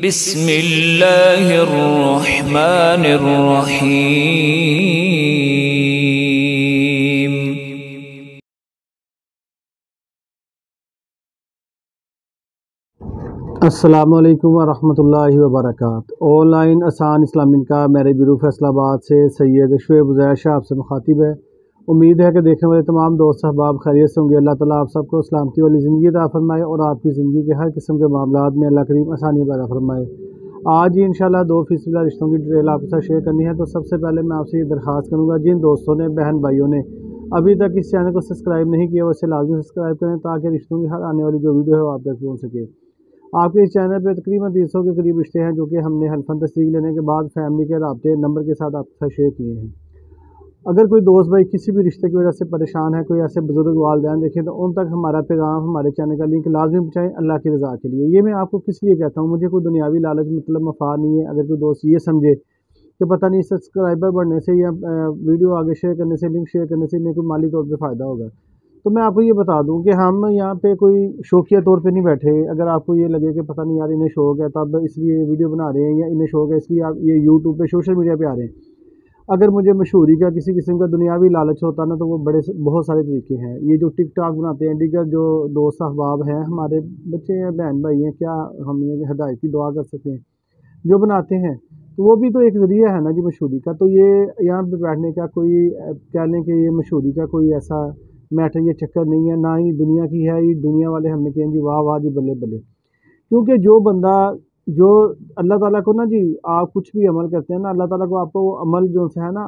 بسم اللہ الرحمن الرحیم۔ السلام علیکم ورحمۃ اللہ وبرکاتہ۔ آن لائن آسان اسلامی کا میرے بیرو فیصل آباد سے سید شعیب عزیر شاہ آپ سے مخاطب ہے۔ امید ہے کہ دیکھنے والے تمام دوست احباب خیریت سے ہوں گے۔ اللہ تعالیٰ آپ سب کو سلامتی والی زندگی عطا فرمائے اور آپ کی زندگی کے ہر قسم کے معاملات میں اللہ کریم آسانی پیدا فرمائے۔ آج ہی انشاءاللہ 2% رشتوں کی ڈیٹیل آپ کے ساتھ شیئر کرنی ہے۔ تو سب سے پہلے میں آپ سے یہ درخواست کروں گا، جن دوستوں نے بہن بھائیوں نے ابھی تک اس چینل کو سبسکرائب نہیں کیا وہ اسے لازمی سبسکرائب کریں تاکہ رشتوں کی ہر آنے والی جو ویڈیو ہے وہ آپ تک پہنچ سکے۔ آپ کے اس چینل پہ تقریباً 300 کے قریب رشتے ہیں جو کہ ہم نے حلفاً تصدیق لینے کے بعد فیملی کے رابطے نمبر کے ساتھ آپ کے ساتھ شیئر کیے ہیں۔ اگر کوئی دوست بھائی کسی بھی رشتے کی وجہ سے پریشان ہے، کوئی ایسے بزرگ والدین دیکھیں تو ان تک ہمارا پیغام، ہمارے چینل کا لنک لازمی پہنچائیں اللہ کی رضا کے لیے۔ یہ میں آپ کو کس لیے کہتا ہوں، مجھے کوئی دنیاوی لالچ مطلب مفاد نہیں ہے۔ اگر کوئی دوست یہ سمجھے کہ پتہ نہیں سبسکرائبر بڑھنے سے یا ویڈیو آگے شیئر کرنے سے، لنک شیئر کرنے سے انہیں کوئی مالی طور پہ فائدہ ہوگا، تو میں آپ کو یہ بتا دوں کہ ہم یہاں پہ کوئی شوقیہ طور پہ نہیں بیٹھے۔ اگر آپ کو یہ لگے کہ پتہ نہیں یار انہیں شوق ہے تب اس لیے ویڈیو بنا رہے ہیں، یا انہیں شوق ہے اس لیے آپ یہ یوٹیوب پہ سوشل میڈیا پہ آ رہے ہیں۔ اگر مجھے مشہوری کا کسی قسم کا دنیاوی لالچ ہوتا نا تو وہ بہت سارے طریقے ہیں۔ یہ جو ٹک ٹاک بناتے ہیں، دیگر جو دوست احباب ہیں، ہمارے بچے ہیں، بہن بھائی ہیں، کیا ہم یہ ہدایت کی دعا کر سکتے ہیں جو بناتے ہیں، تو وہ بھی تو ایک ذریعہ ہے نا جی مشہوری کا۔ تو یہ یہاں پہ بیٹھنے کا کوئی کہہ لیں کہ یہ مشہوری کا کوئی ایسا میٹر، یہ چکر نہیں ہے، نہ ہی دنیا کی ہے۔ یہ دنیا والے ہم نے کہیں جی واہ واہ جی بلے بلے، کیونکہ جو بندہ جو اللہ تعالیٰ کو نا جی آپ کچھ بھی عمل کرتے ہیں نا، اللہ تعالیٰ کو آپ کو وہ عمل جو ہے نا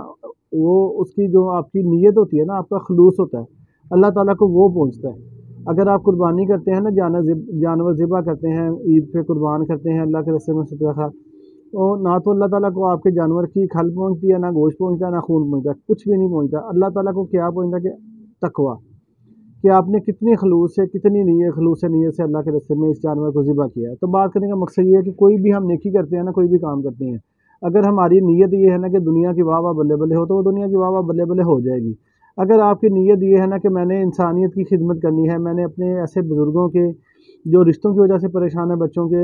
وہ اس کی جو آپ کی نیت ہوتی ہے نا، آپ کا خلوص ہوتا ہے، اللہ تعالیٰ کو وہ پہنچتا ہے۔ اگر آپ قربانی کرتے ہیں نا، جانور ذبح کرتے ہیں، عید پہ قربان کرتے ہیں اللہ کے راستے میں صدقہ، تو نہ تو اللہ تعالیٰ کو آپ کے جانور کی کھل پہنچتی ہے، نہ گوشت پہنچتا ہے، نہ خون پہنچتا ہے، کچھ بھی نہیں پہنچتا۔ اللہ تعالیٰ کو کیا پہنچتا کہ تقویٰ، کہ آپ نے کتنی خلوص سے، کتنی خلوص نیت سے اللہ کے راستے میں اس جانور کو ذبح کیا ہے۔ تو بات کرنے کا مقصد یہ ہے کہ کوئی بھی ہم نیکی کرتے ہیں نا، کوئی بھی کام کرتے ہیں، اگر ہماری نیت یہ ہے نا کہ دنیا کی واہ واہ بلے بلے ہو تو وہ دنیا کی واہ واہ بلے بلے ہو جائے گی۔ اگر آپ کی نیت یہ ہے نا کہ میں نے انسانیت کی خدمت کرنی ہے، میں نے اپنے ایسے بزرگوں کے جو رشتوں کی وجہ سے پریشان ہیں، بچوں کے،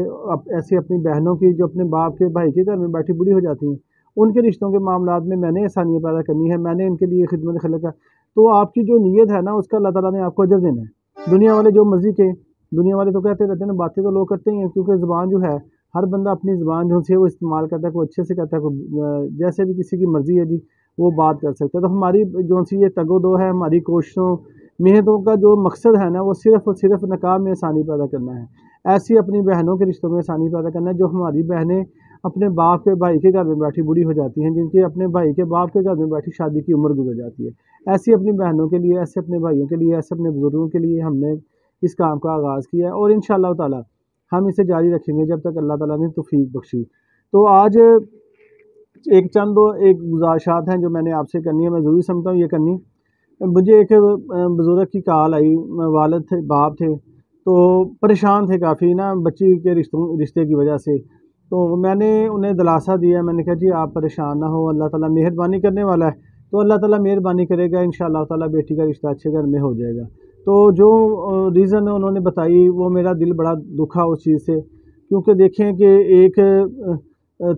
ایسے اپنی بہنوں کی جو اپنے باپ کے بھائی کے گھر میں بیٹھی بوڑھی ہو جاتی ہیں، ان کے رشتوں کے معاملات میں نے آسانیاں پیدا کرنی ہے، میں نے ان کے لیے خدمت خلق ہے، تو آپ کی جو نیت ہے نا اس کا اللہ تعالیٰ نے آپ کو اجر دینا ہے۔ دنیا والے جو مرضی کے، دنیا والے تو کہتے رہتے ہیں نا، باتیں تو لوگ کرتے ہی ہیں، کیونکہ زبان جو ہے ہر بندہ اپنی زبان جو ہے وہ استعمال کرتا ہے، کوئی اچھے سے کرتا ہے، کوئی جیسے بھی کسی کی مرضی ہے جی وہ بات کر سکتا ہے۔ تو ہماری جو سی یہ تگ و دو ہے، ہماری کوششوں محنتوں کا جو مقصد ہے نا وہ صرف اور صرف نکاح میں آسانی پیدا کرنا ہے، ایسی اپنی بہنوں کے رشتوں میں آسانی پیدا کرنا ہے۔ جو ہماری بہنیں اپنے باپ کے بھائی کے گھر میں بیٹھی بوڑھی ہو جاتی ہیں، جن کے اپنے بھائی کے باپ کے گھر میں بیٹھی شادی کی عمر گزر جاتی ہے، ایسی اپنی بہنوں کے لیے، ایسے اپنے بھائیوں کے لیے، ایسے اپنے بزرگوں کے لیے ہم نے اس کام کا آغاز کیا ہے، اور انشاءاللہ تعالی ہم اسے جاری رکھیں گے جب تک اللہ تعالیٰ نے توفیق بخشی۔ تو آج ایک گزارشات ہیں جو میں نے آپ سے کرنی ہے، میں ضروری سمجھتا ہوں یہ کرنی۔ مجھے ایک بزرگ کی کال آئی، والد تھے، باپ تھے، تو پریشان تھے کافی نا بچی کے رشتے کی وجہ سے، تو میں نے انہیں دلاسا دیا، میں نے کہا جی آپ پریشان نہ ہو، اللہ تعالیٰ مہربانی کرنے والا ہے، تو اللہ تعالیٰ مہربانی کرے گا، انشاءاللہ تعالیٰ بیٹی کا رشتہ اچھے گھر میں ہو جائے گا۔ تو جو ریزن انہوں نے بتائی وہ میرا دل بڑا دکھا اس چیز سے، کیونکہ دیکھیں کہ ایک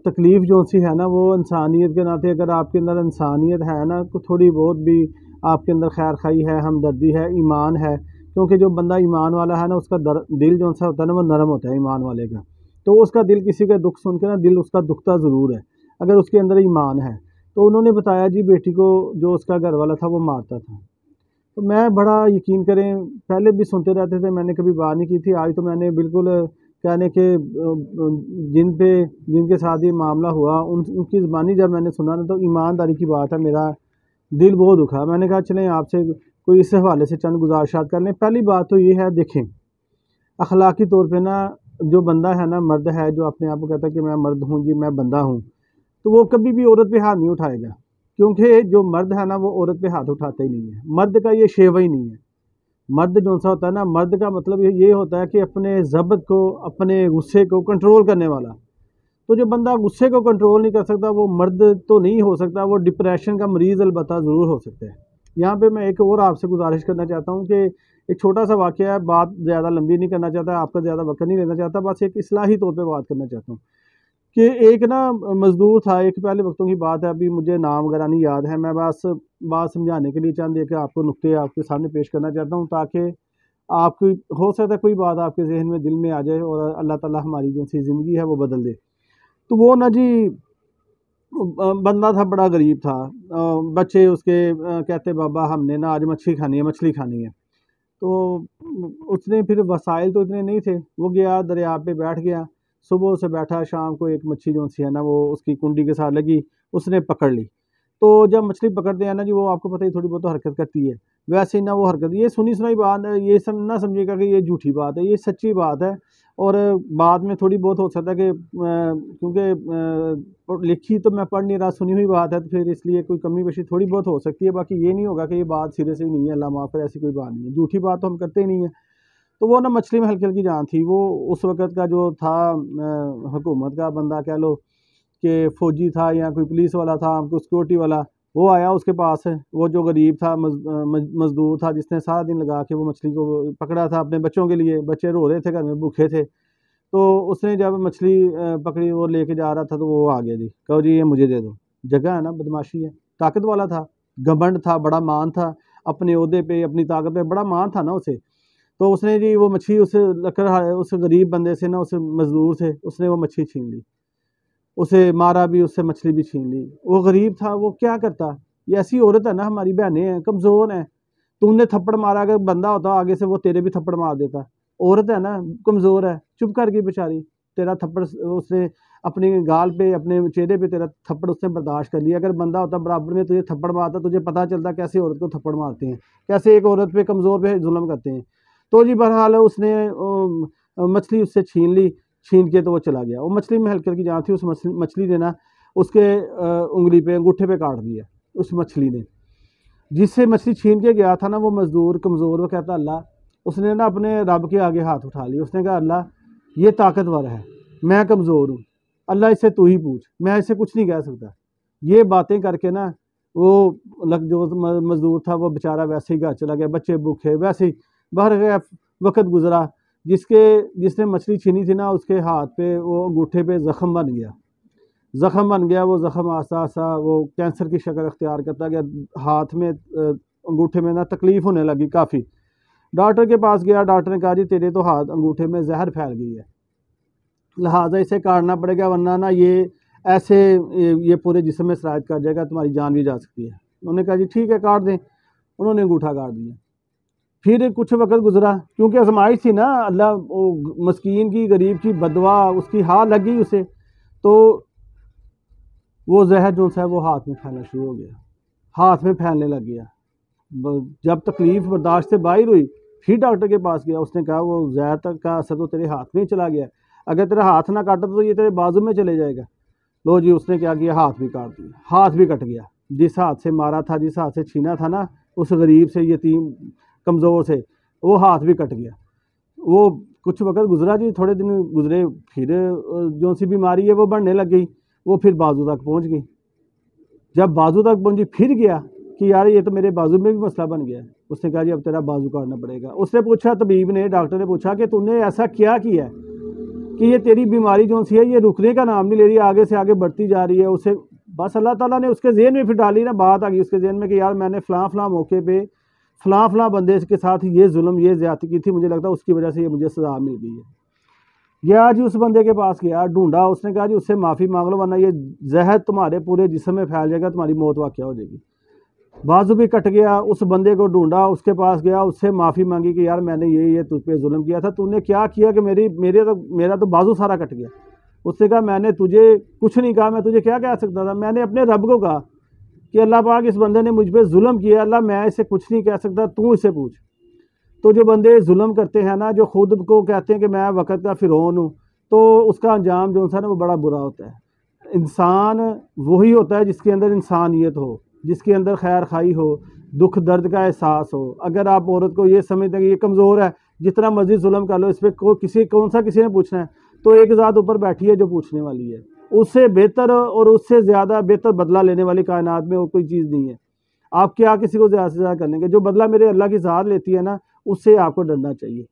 تکلیف جو سی ہے نا وہ انسانیت کے ناطے، اگر آپ کے اندر انسانیت ہے نا تو تھوڑی بہت بھی آپ کے اندر خیر خواہی ہے، ہمدردی ہے، ایمان ہے، کیونکہ جو بندہ ایمان والا ہے نا اس کا دل جو سا ہوتا ہے نا وہ نرم ہوتا ہے ایمان والے کا، تو اس کا دل کسی کا دکھ سن کے نا دل اس کا دکھتا ضرور ہے اگر اس کے اندر ایمان ہے۔ تو انہوں نے بتایا جی بیٹی کو جو اس کا گھر والا تھا وہ مارتا تھا، تو میں بڑا یقین کریں پہلے بھی سنتے رہتے تھے، میں نے کبھی بات نہیں کی تھی، آج تو میں نے بالکل کہنے کہ جن کے ساتھ یہ معاملہ ہوا ان کی زبانی جب میں نے سنا نا تو ایمانداری کی بات ہے میرا دل بہت دکھا۔ میں نے کہا چلیں آپ سے کوئی اس حوالے سے چند گزارشات کر لیں۔ پہلی بات تو یہ ہے، دیکھیں اخلاقی طور پہ نا جو بندہ ہے نا، مرد ہے جو اپنے آپ کو کہتا ہے کہ میں مرد ہوں جی، میں بندہ ہوں، تو وہ کبھی بھی عورت پہ ہاتھ نہیں اٹھائے گا، کیونکہ جو مرد ہے نا وہ عورت پہ ہاتھ اٹھاتا ہی نہیں ہے، مرد کا یہ شیوہ ہی نہیں ہے۔ مرد جو سا ہوتا ہے نا، مرد کا مطلب یہ ہوتا ہے کہ اپنے ضبط کو، اپنے غصے کو کنٹرول کرنے والا۔ تو جو بندہ غصے کو کنٹرول نہیں کر سکتا وہ مرد تو نہیں ہو سکتا، وہ ڈپریشن کا مریض البتہ ضرور ہو سکتا ہے۔ یہاں پہ میں ایک اور آپ سے گزارش کرنا چاہتا ہوں کہ ایک چھوٹا سا واقعہ ہے، بات زیادہ لمبی نہیں کرنا چاہتا، آپ کا زیادہ وقت نہیں لینا چاہتا، بس ایک اصلاحی طور پہ بات کرنا چاہتا ہوں کہ ایک نا مزدور تھا، ایک پہلے وقتوں کی بات ہے، ابھی مجھے نام وغیرہ نہیں یاد ہے، میں بس بات سمجھانے کے لیے چند ایک آپ کو نقطے آپ کے سامنے پیش کرنا چاہتا ہوں تاکہ آپ کی ہو سکتا ہے کوئی بات آپ کے ذہن میں دل میں آ جائے اور اللہ تعالیٰ ہماری جو سی زندگی ہے وہ بدل دے۔ تو وہ نا جی بندہ تھا، بڑا غریب تھا، بچے اس کے کہتے بابا ہم نے نا آج مچھلی کھانی ہے، تو اس نے پھر وسائل تو اتنے نہیں تھے، وہ گیا دریا پہ بیٹھ گیا، صبح سے بیٹھا، شام کو ایک مچھلی جو سی ہے نا وہ اس کی کنڈی کے ساتھ لگی، اس نے پکڑ لی۔ تو جب مچھلی پکڑتے ہیں نا جی وہ آپ کو پتہ ہی تھوڑی بہت حرکت کرتی ہے، ویسے ہی نا وہ حرکت، یہ سنی سنائی بات ہے، یہ نہ سمجھے گا کہ یہ جھوٹی بات ہے، یہ سچی بات ہے، اور بعد میں تھوڑی بہت ہو سکتا ہے کہ کیونکہ لکھی تو میں پڑھ نہیں رہا، سنی ہوئی بات ہے، تو پھر اس لیے کوئی کمی بیشی تھوڑی بہت ہو سکتی ہے، باقی یہ نہیں ہوگا کہ یہ بات سرے سے ہی نہیں ہے، اللہ معاف کرے، ایسی کوئی بات نہیں ہے، جھوٹی بات تو ہم کرتے ہی نہیں ہیں۔ تو وہ نا مچھلی میں ہلکی ہلکی جان تھی، وہ اس وقت کا جو تھا حکومت کا بندہ کہہ لو کہ فوجی تھا یا کوئی پولیس والا تھا، کوئی سیکورٹی والا، وہ آیا اس کے پاس، وہ جو غریب تھا مزدور تھا جس نے سارا دن لگا کے وہ مچھلی کو پکڑا تھا اپنے بچوں کے لیے، بچے رو رہے تھے گھر میں، بھوکے تھے، تو اس نے جب مچھلی پکڑی وہ لے کے جا رہا تھا تو وہ آ گیا جی، کہو جی یہ مجھے دے دو، جگہ ہے نا، بدماشی ہے، طاقت والا تھا، گھمنڈ تھا، بڑا مان تھا اپنے عہدے پہ، اپنی طاقت پہ، بڑا مان تھا نا اسے، تو اس نے جی وہ مچھلی اس غریب بندے سے نا، اس مزدور سے اس نے وہ مچھلی چھین لی، اسے مارا بھی، اس سے مچھلی بھی چھین لی۔ وہ غریب تھا، وہ کیا کرتا؟ یہ ایسی عورت ہے نا، ہماری بہنیں ہیں، کمزور ہیں، تم نے تھپڑ مارا، اگر بندہ ہوتا آگے سے وہ تیرے بھی تھپڑ مار دیتا، عورت ہے نا، کمزور ہے، چپ کر گئی بیچاری، تیرا تھپڑ اس نے اپنی گال پہ، اپنے چہرے پہ تیرا تھپڑ اس نے برداشت کر لیا، اگر بندہ ہوتا برابر میں تجھے تھپڑ مارتا، تجھے پتہ چلتا کیسے عورت کو تھپڑ مارتے ہیں، کیسے ایک عورت پہ، کمزور پہ ظلم کرتے ہیں۔ تو جی بہرحال اس نے مچھلی اس سے چھین لی، چھین کے تو وہ چلا گیا، وہ مچھلی میں ہلکی ہلکی جان تھی، اس مچھلی نے نا اس کے انگلی پہ، انگوٹھے پہ کاٹ دیا اس مچھلی نے، جس سے مچھلی چھین کے گیا تھا نا وہ مزدور کمزور، وہ کہتا اللہ، اس نے نا اپنے رب کے آگے ہاتھ اٹھا لیا، اس نے کہا اللہ یہ طاقتور ہے، میں کمزور ہوں، اللہ اس سے تو ہی پوچھ، میں اسے کچھ نہیں کہہ سکتا۔ یہ باتیں کر کے نا وہ جو مزدور تھا وہ بیچارہ ویسے ہی گھر چلا گیا، بچے بھوکے، ویسے ہی باہر وقت گزرا، جس نے مچھلی چھینی تھی نا اس کے ہاتھ پہ، وہ انگوٹھے پہ زخم بن گیا، وہ زخم آہستہ آہستہ وہ کینسر کی شکل اختیار کرتا گیا، ہاتھ میں انگوٹھے میں نا تکلیف ہونے لگی کافی، ڈاکٹر کے پاس گیا، ڈاکٹر نے کہا جی تیرے تو ہاتھ انگوٹھے میں زہر پھیل گئی ہے، لہٰذا اسے کاٹنا پڑے گا، ورنہ نا یہ پورے جسم میں سرایت کر جائے گا، تمہاری جان بھی جا سکتی ہے۔ انہوں نے کہا جی ٹھیک ہے کاٹ دیں، انہوں نے انگوٹھا کاٹ دیا۔ پھر کچھ وقت گزرا، کیونکہ آزمائش تھی نا، اللہ مسکین کی، غریب کی بددعا اس کی ہاتھ لگ گئی اسے، تو وہ زہر جو ہے وہ ہاتھ میں پھیلنا شروع ہو گیا، ہاتھ میں پھیلنے لگ گیا، جب تکلیف برداشت سے باہر ہوئی پھر ڈاکٹر کے پاس گیا، اس نے کہا وہ زہر تک کا اثر تو تیرے ہاتھ میں ہی چلا گیا، اگر تیرا ہاتھ نہ کاٹا تو یہ تیرے بازو میں چلے جائے گا۔ لو جی اس نے کیا کیا، ہاتھ بھی کاٹ دیا، ہاتھ بھی کٹ گیا، جس ہاتھ سے مارا تھا، جس ہاتھ سے چھینا تھا نا اس غریب سے، یتیم کمزور سے، وہ ہاتھ بھی کٹ گیا۔ وہ کچھ وقت گزرا جی، تھوڑے دن گزرے، پھر جو سی بیماری ہے وہ بڑھنے لگ گئی، وہ پھر بازو تک پہنچ گئی، جب بازو تک پہنچی پھر گیا کہ یار یہ تو میرے بازو میں بھی مسئلہ بن گیا ہے، اس نے کہا جی اب تیرا بازو کاٹنا پڑے گا۔ اس نے پوچھا، طبیب نے، ڈاکٹر نے پوچھا کہ تم نے ایسا کیا ہے کہ یہ تیری بیماری جو سی ہے یہ رکنے کا نام نہیں لے رہی، آگے سے آگے بڑھتی جا رہی ہے۔ اسے بس اللہ تعالیٰ نے اس کے ذہن میں پھر ڈالی نا، بات آ گئی اس کے ذہن میں کہ یار میں نے فلاں موقع پہ فلاں بندے کے ساتھ یہ ظلم، یہ زیادتی کی تھی، مجھے لگتا ہے اس کی وجہ سے یہ مجھے سزا مل گئی ہے۔ گیا جی اس بندے کے پاس گیا، ڈھونڈا، اس نے کہا جی اس سے معافی مانگ لو ورنہ یہ زہر تمہارے پورے جسم میں پھیل جائے گا، تمہاری موت واقع ہو جائے گی۔ بازو بھی کٹ گیا، اس بندے کو ڈھونڈا، اس کے پاس گیا، اس سے معافی مانگی کہ یار میں نے یہ تجھ پہ ظلم کیا تھا، تو نے کیا کہ میرا تو بازو سارا کٹ گیا۔ اس نے کہا میں نے تجھے کچھ نہیں کہا، میں تجھے کیا کہہ سکتا تھا، میں نے اپنے رب کو کہا کہ اللہ پاک اس بندے نے مجھ پہ ظلم کیا، اللہ میں اسے کچھ نہیں کہہ سکتا، تو اسے پوچھ۔ تو جو بندے ظلم کرتے ہیں نا، جو خود کو کہتے ہیں کہ میں وقت کا فرعون ہوں، تو اس کا انجام جو ہے نا وہ بڑا برا ہوتا ہے۔ انسان وہی ہوتا ہے جس کے اندر انسانیت ہو، جس کے اندر خیر خواہی ہو، دکھ درد کا احساس ہو۔ اگر آپ عورت کو یہ سمجھتے ہیں کہ یہ کمزور ہے، جتنا مرضی ظلم کر لو اس پہ، کسی نے پوچھنا ہے، تو ایک ذات اوپر بیٹھی ہے جو پوچھنے والی ہے، اس سے بہتر اور اس سے زیادہ بہتر بدلہ لینے والی کائنات میں اور کوئی چیز نہیں ہے۔ آپ کیا کسی کو زیادہ سے زیادہ کر لیں گے؟ جو بدلہ میرے اللہ کی ذات لیتی ہے نا، اس سے آپ کو ڈرنا چاہیے۔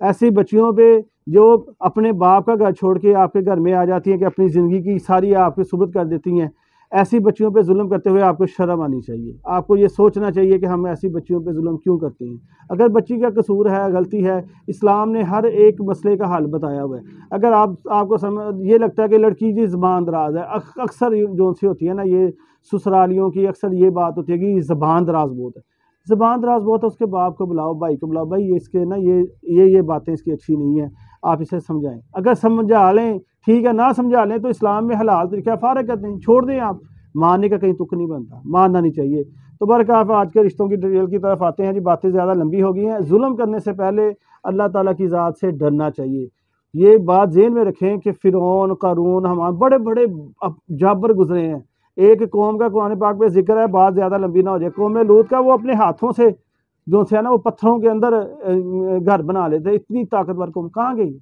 ایسی بچیوں پہ جو اپنے باپ کا گھر چھوڑ کے آپ کے گھر میں آ جاتی ہیں کہ اپنی زندگی کی ساری آپ کے سپرد کر دیتی ہیں، ایسی بچیوں پہ ظلم کرتے ہوئے آپ کو شرم آنی چاہیے۔ آپ کو یہ سوچنا چاہیے کہ ہم ایسی بچیوں پہ ظلم کیوں کرتے ہیں۔ اگر بچی کا قصور ہے، غلطی ہے، اسلام نے ہر ایک مسئلے کا حل بتایا ہوا ہے۔ اگر آپ کو یہ لگتا ہے کہ لڑکی جی زبان دراز ہے، اکثر جو سی ہوتی ہے نا، یہ سسرالیوں کی اکثر یہ بات ہوتی ہے کہ یہ زبان دراز بہت ہے، زبان دراز بہت ہے، اس کے باپ کو بلاؤ، بھائی کو بلاؤ، بھائی اس کے نا یہ باتیں اس کی اچھی نہیں ہیں، آپ اسے سمجھائیں۔ اگر سمجھا لیں ٹھیک ہے، نہ سمجھا لیں تو اسلام میں حلال طریقہ فارغ کر دیں، چھوڑ دیں۔ آپ ماننے کا کہیں تک نہیں بنتا، ماننا نہیں چاہیے۔ تو برکات آج کے رشتوں کی ڈیٹیل کی طرف آتے ہیں جی۔ باتیں زیادہ لمبی ہو گئی ہیں۔ ظلم کرنے سے پہلے اللہ تعالیٰ کی ذات سے ڈرنا چاہیے۔ یہ بات ذہن میں رکھیں کہ فرعون، قارون، ہمارے بڑے بڑے جابر گزرے ہیں۔ ایک قوم کا قرآن پاک پہ ذکر ہے، بات زیادہ لمبی نہ ہو جائے۔ قوم لوط کا وہ اپنے ہاتھوں سے جو ہے نا وہ پتھروں کے اندر گھر بنا لیتے، اتنی طاقتور قوم کہاں گئی؟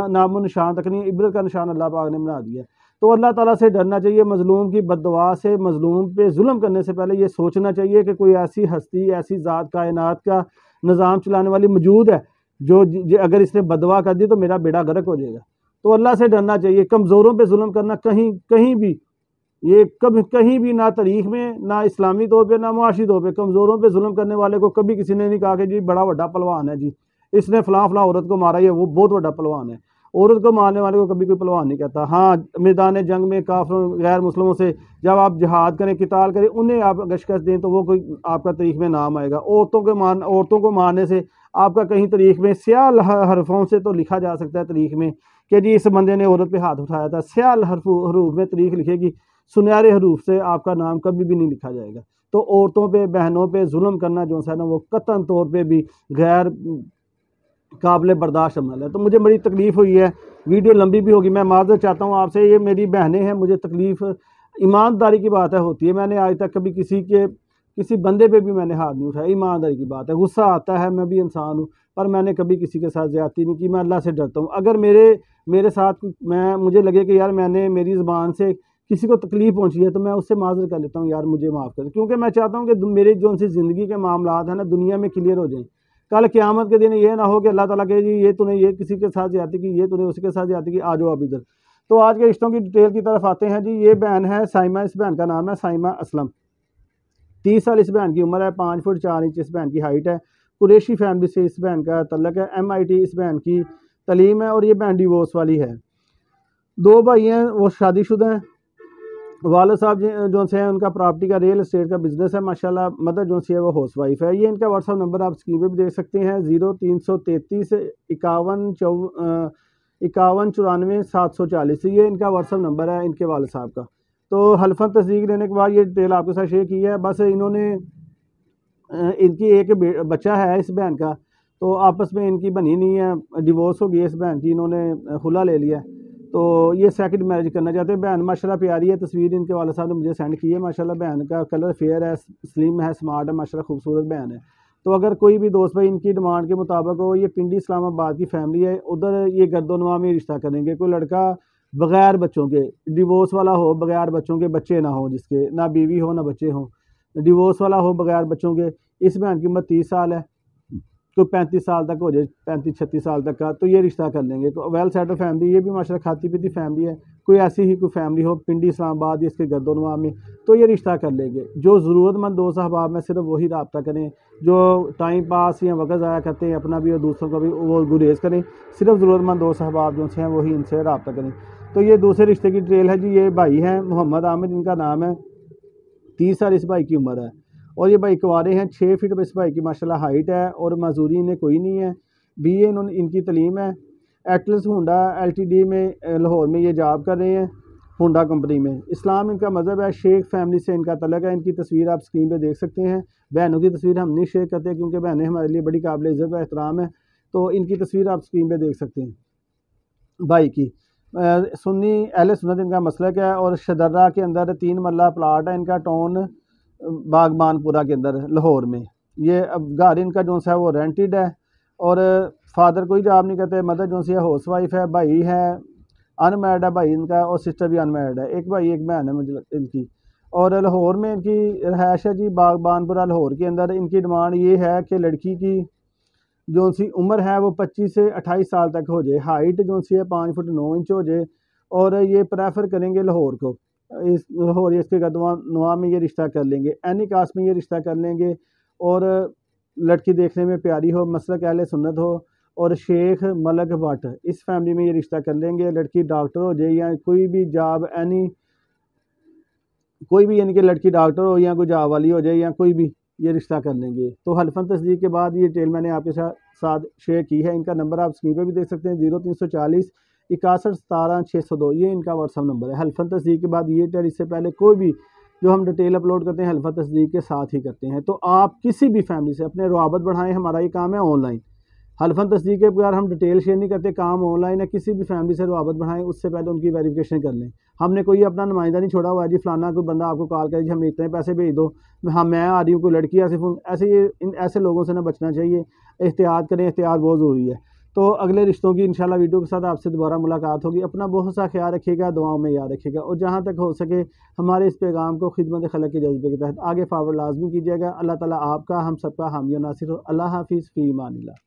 نام و نشان تک نہیں، عبرت کا نشان اللہ پاک نے بنا دیا۔ تو اللہ تعالیٰ سے ڈرنا چاہیے۔ مظلوم کی بد دعا سے، مظلوم پہ ظلم کرنے سے پہلے یہ سوچنا چاہیے کہ کوئی ایسی ہستی، ایسی ذات کائنات کا نظام چلانے والی موجود ہے جو اگر اس نے بد دعا کر دی تو میرا بیڑا غرق ہو جائے گا۔ تو اللہ سے ڈرنا چاہیے۔ کمزوروں پہ ظلم کرنا کہیں بھی، یہ کہیں بھی، نہ تاریخ میں، نہ اسلامی طور پہ، نہ معاشی طور پہ، کمزوروں پہ ظلم کرنے والے کو کبھی کسی نے نہیں کہا کہ جی بڑا بڑا پلوان ہے، جی اس نے فلاں فلاں عورت کو مارا، یہ وہ بہت بڑا پلوان ہے۔ عورت کو مارنے والے کو کبھی کوئی پلوان نہیں کہتا۔ ہاں، میدان جنگ میں کافروں، غیر مسلموں سے جب آپ جہاد کریں، قتال کریں، انہیں آپ اگر شکست دیں تو وہ کوئی آپ کا تاریخ میں نام آئے گا۔ عورتوں کو مارنے سے آپ کا کہیں تاریخ میں سیاہ حرفوں سے تو لکھا جا سکتا ہے تاریخ میں کہ جی اس بندے نے عورت پہ ہاتھ اٹھایا تھا، سیاہ حروف میں تاریخ لکھے گی، سنہرے حروف سے آپ کا نام کبھی بھی نہیں لکھا جائے گا۔ تو عورتوں پہ، بہنوں پہ ظلم کرنا جو ہے نا وہ قطعاً طور پہ بھی غیر قابل برداشت عمل ہے۔ تو مجھے بڑی تکلیف ہوئی ہے، ویڈیو لمبی بھی ہوگی، میں معذرت چاہتا ہوں آپ سے، یہ میری بہنیں ہیں، مجھے تکلیف ایمانداری کی بات ہے ہوتی ہے۔ میں نے آج تک کبھی کسی بندے پہ بھی میں نے ہاتھ نہیں اٹھایا، ایمانداری کی بات ہے۔ غصہ آتا ہے، میں بھی انسان ہوں، پر میں نے کبھی کسی کے ساتھ زیادتی نہیں کی۔ میں اللہ سے ڈرتا ہوں۔ اگر میرے ساتھ مجھے لگے کہ یار میں نے میری زبان سے کسی کو تکلیف پہنچی ہے تو میں اس سے معذرت کر لیتا ہوں، یار مجھے معاف کر، کیونکہ میں چاہتا ہوں کہ میری جو سی زندگی کے معاملات ہیں نا دنیا میں کلیئر ہو جائیں۔ کل قیامت کے دن یہ نہ ہو کہ اللہ تعالیٰ کہے جی یہ تو نے یہ کسی کے ساتھ زیادتی کی، یہ تو نے اس کے ساتھ زیادتی کی، آ جاؤ اب ادھر۔ تو آج کے رشتوں کی ڈیٹیل کی طرف آتے ہیں جی۔ یہ بہن ہے سائمہ، اس بہن کا نام ہے سائمہ اسلم۔ 30 سال اس بہن کی عمر ہے، 5 فٹ 4 انچ اس بہن کی ہائٹ ہے۔ قریشی فیملی سے اس بہن کا تعلق ہے۔ MIT اس بہن کی تعلیم ہے، اور یہ بہن ڈیورس والی ہے۔ 2 بھائی ہیں، وہ شادی شدہ ہیں۔ والد صاحب جو سے ہیں ان کا پراپرٹی کا ریل اسٹیٹ کا بزنس ہے ماشاءاللہ۔ مدر جو سی ہے وہ ہاؤس وائف ہے۔ یہ ان کا واٹس ایپ نمبر آپ اسکرین پہ بھی دیکھ سکتے ہیں، 0333 51 94 740۔ یہ ان کا واٹس ایپ نمبر ہے ان کے والد صاحب کا۔ تو حلفاً تصدیق لینے کے بعد یہ ڈیٹیل آپ کے ساتھ شیئر کی ہے۔ بس انہوں نے ان کی ایک بچہ ہے اس بہن کا، تو آپس میں ان کی بنی نہیں ہے، ڈیورس ہو گئی ہے اس بہن کی، انہوں نے خلا لے لیا ہے، تو یہ سیکنڈ میرج کرنا چاہتے ہیں۔ بہن ماشاءاللہ پیاری ہے، تصویر ان کے والد صاحب نے مجھے سینڈ کی ہے۔ ماشاءاللہ بہن کا کلر فیئر ہے، سلیم ہے، سمارٹ ہے، ماشاءاللہ خوبصورت بہن ہے۔ تو اگر کوئی بھی دوست بھائی ان کی ڈیمانڈ کے مطابق ہو، یہ پنڈی اسلام آباد کی فیملی ہے، ادھر یہ گردونواں میں رشتہ کریں گے۔ کوئی لڑکا بغیر بچوں کے، ڈیورس والا ہو، بغیر بچوں کے، بچے نہ ہوں، جس کے نہ بیوی ہو نہ بچے ہوں، ڈیورس والا ہو بغیر بچوں کے۔ اس بہن کی عمر 30 سال ہے، کوئی 35 سال تک ہو جائے، 35-36 سال تک کا، تو یہ رشتہ کر لیں گے۔ تو ویل سیٹل فیملی، یہ بھی ماشاءاللہ کھاتی پیتی فیملی ہے۔ کوئی ایسی ہی کوئی فیملی ہو پنڈی اسلام آباد یا اس کے گردونواں میں، تو یہ رشتہ کر لیں گے۔ جو ضرورت مند دوست احباب میں صرف وہی رابطہ کریں، جو ٹائم پاس یا وقت ضائع کرتے ہیں اپنا بھی اور دوسروں کا بھی، وہ گریز کریں۔ صرف ضرورت مند دوست احباب جو ہیں وہی ان سے رابطہ کریں۔ تو یہ دوسرے رشتے کی ڈیٹیل ہے جی۔ یہ بھائی ہیں محمد عامر، ان کا نام ہے، 30 سال اس بھائی کی عمر ہے، اور یہ بھائی کنوارے ہیں۔ 6 فٹ اس بھائی کی ماشاءاللہ ہائٹ ہے، اور معذوری انہیں کوئی نہیں ہے۔ BA ان کی تعلیم ہے۔ ایٹلس ہونڈا LTD میں لاہور میں یہ جاب کر رہے ہیں، ہونڈا کمپنی میں۔ اسلام ان کا مذہب ہے، شیخ فیملی سے ان کا تعلق ہے۔ ان کی تصویر آپ اسکرین پہ دیکھ سکتے ہیں۔ بہنوں کی تصویر ہم نہیں شیئر کرتے کیونکہ بہنیں ہمارے لیے بڑی قابل عزت و احترام ہے، تو ان کی تصویر آپ اسکرین پہ دیکھ سکتے ہیں بھائی کی۔ سنی اہل سنت ان کا مسلک ہے، اور شدرہ کے اندر 3 مرلہ پلاٹ ہے ان کا، ٹاؤن باغبان پورہ کے اندر لاہور میں۔ یہ اب گھر ان کا جو ہے وہ رینٹڈ ہے، اور فادر کوئی جاب نہیں کرتے، مدر جو ہے ہاؤس وائف ہے، بھائی ہے ان میرڈ ہے بھائی ان کا، اور سسٹر بھی ان میرڈ ہے، ایک بھائی ایک بہن ہے مجھے ان کی۔ اور لاہور میں ان کی رہائش ہے جی، باغبان پورہ لاہور کے اندر۔ ان کی ڈیمانڈ یہ ہے کہ لڑکی کی جو سی عمر ہے وہ 25 سے 28 سال تک ہو جائے، ہائٹ جو سی ہے 5 فٹ 9 انچ ہو جائے، اور یہ پریفر کریں گے لاہور کو، لاہور اس کے نواں میں یہ رشتہ کر لیں گے، اینی کاسٹ میں یہ رشتہ کر لیں گے، اور لڑکی دیکھنے میں پیاری ہو، مسلک اہل سنت ہو، اور شیخ ملک بٹ اس فیملی میں یہ رشتہ کر لیں گے، لڑکی ڈاکٹر ہو جائے یا کوئی بھی جاب کوئی بھی یعنی کہ لڑکی ڈاکٹر ہو یا کوئی جاب والی ہو جائے یا کوئی بھی یہ رشتہ کر لیں گے۔ تو حلفاً تصدیق کے بعد یہ ڈیٹیل میں نے آپ کے ساتھ شیئر کی ہے۔ ان کا نمبر آپ اسکرین پہ بھی دیکھ سکتے ہیں، 0340 61 17 602، یہ ان کا واٹس ایپ نمبر ہے۔ حلفاً تصدیق کے بعد یہ ڈیٹیل، اس سے پہلے کوئی بھی جو ہم ڈیٹیل اپلوڈ کرتے ہیں حلفاً تصدیق کے ساتھ ہی کرتے ہیں۔ تو آپ کسی بھی فیملی سے اپنے روابط بڑھائیں، ہمارا یہ کام ہے آن لائن، حلفاً تصدیق کے بغیر ہم ڈیٹیل شیئر نہیں کرتے، کام آن لائن ہے۔ کسی بھی فیملی سے روابط بڑھائیں، اس سے پہلے ان کی ویریفیکیشن کر لیں۔ ہم نے کوئی اپنا نمائندہ نہیں چھوڑا ہوا ہے جی فلانا کوئی بندہ آپ کو کال کرے جی ہمیں اتنے پیسے بھیج دو، میں آ رہی ہوں، کوئی لڑکی ایسے لوگوں سے نہ بچنا چاہیے۔ احتیاط کریں، احتیاط بہت ضروری ہے۔ تو اگلے رشتوں کی انشاءاللہ ویڈیو کے ساتھ آپ سے دوبارہ ملاقات ہوگی۔ اپنا بہت سا خیال رکھیے گا، دعاؤں میں یاد رکھیے گا، اور جہاں تک ہو سکے ہمارے اس پیغام کو خدمت خلق کے جذبے کے تحت آگے فارورڈ لازمی کیجیے گا۔ اللہ تعالیٰ آپ کا، ہم سب کا حامی و ناصر ہو۔ اللہ حافظ، فی امان اللہ۔